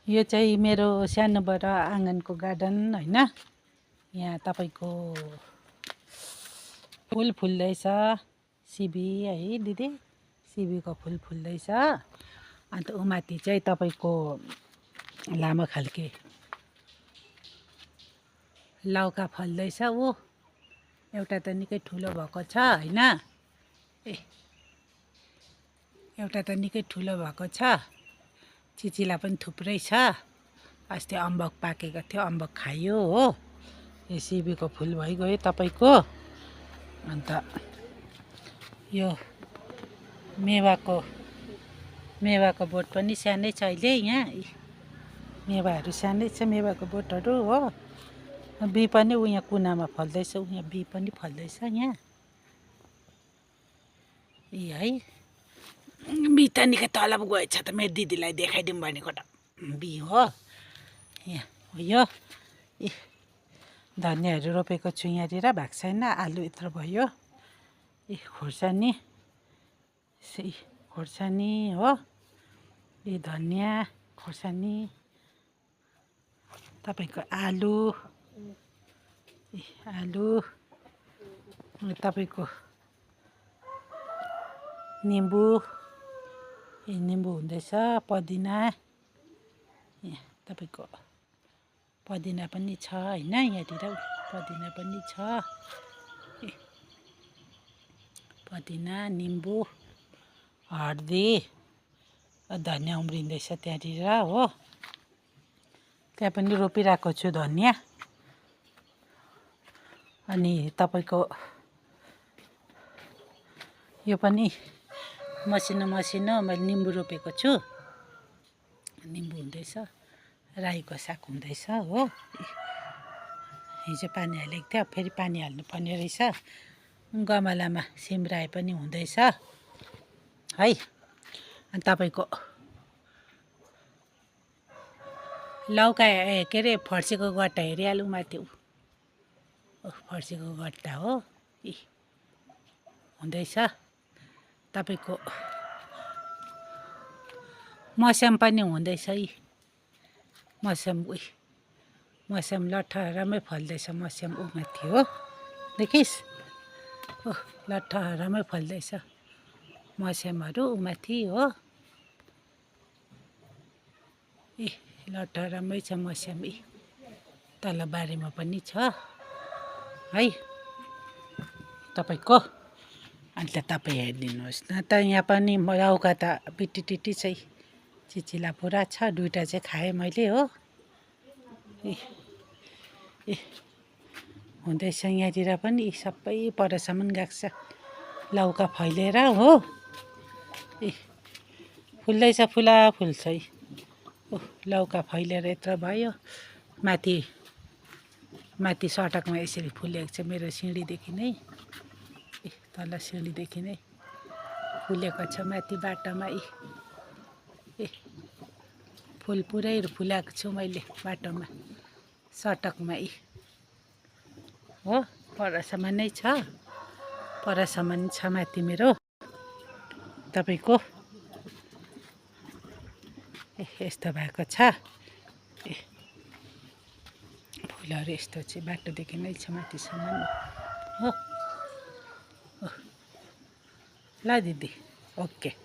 यो चाहिँ मेरो सानोबाट आँगनको गार्डन हैन। यहाँ तपाईको फुल फुल्दैछ, सिबी है दिदी, सिबीको फुल फुल्दैछ। अन्त उमाथि चाहिँ तपाईको लामो खालके लौका फल्दैछ। ऊ एउटा त निकै ठुलो भएको छ हैन। एउटा त निकै ठुलो भएको छ। चिचिला पनि थुप्रै छ। अस्ति अम्बक पाकेको थियो, अम्बक खायो हो। यो सिबीको फुल भइगयो तपाईको। अन्त यो मेवाको बोट पनि सानै छ अहिले यहाँ। मेवाहरू सानै छ, मेवाको बोटहरू हो। बी पनि यहाँ कुनामा फल्दैछ, यहाँ बी पनि फल्दैछ यहाँ। है बी त निकै तलब गएछ त, मेरो दिदीलाई देखाइदिउँ भनेको त बी हो। यहाँ हो यो धनियाँहरू रोपेको छु यहाँनिर, भएको छैन। आलु यत्रो भयो। खोर्सानी खोर्सानी हो। धनियाँ खोर्सानी, तपाईँको आलु तपाईँको निम्बु निम्बु हुँदैछ। पुदिना, यहाँ तपाईँको पुदिना पनि छ हैन। यहाँतिर पुदिना पनि छ। पुदिना, निम्बु, हर्दी, धनियाँ उम्रिँदैछ त्यहाँतिर हो। त्यहाँ पनि रोपिरहेको छु धनियाँ। अनि तपाईको यो पनि मसिनो मैले निम्बु रोपेको छु। निम्बु हुँदैछ, राईको साग हुँदैछ हो। हिजो पानी हालेको थियो, फेरि पानी हाल्नुपर्ने रहेछ। गमलामा सिमरायो पनि हुँदैछ है। अनि तपाईको लौका के अरे फर्सीको गट्टा हेरिहालौँ माथि। फर्सीको गट्टा हो हुँदैछ। तपाईको मस्याम पनि हुँदैछ। मस्याम लट्ठहरामै फल्दैछ। मस्याम माथि हो, देखिस् लट्ठहरामै फल्दैछ मस्यामहरू माथि हो। लट्ठहरामै छ मस्याम। तल बारीमा पनि छ है तपाईको। अन्त तपाईँ हेरिदिनुहोस् न त, यहाँ पनि लौका त पिटिटिटी चाहिँ चिचिला पुरा छ। दुइटा चाहिँ खाएँ मैले हो। हुँदैछ यहाँतिर पनि सबै परसम्म गएको छ लौका फैलेर हो। फुल्दैछ, फुलाफुल चाहिँ लौका फैलेर यत्रो भयो। माथि सडकमा यसरी फुलेको छ। मेरो सिँढीदेखि नै तल सिँढीदेखि नै फुलेको छ माथि बाटोमा। फुल पुरै फुलाएको छु मैले बाटोमा, सडकमा हो। परसम्म नै छ, परसम्म छ माथि मेरो तपाईको। यस्तो भएको छ फुलहरू। यस्तो चाहिँ बाटोदेखि नै छ माथिसम्म हो। ल दिदी, ओके।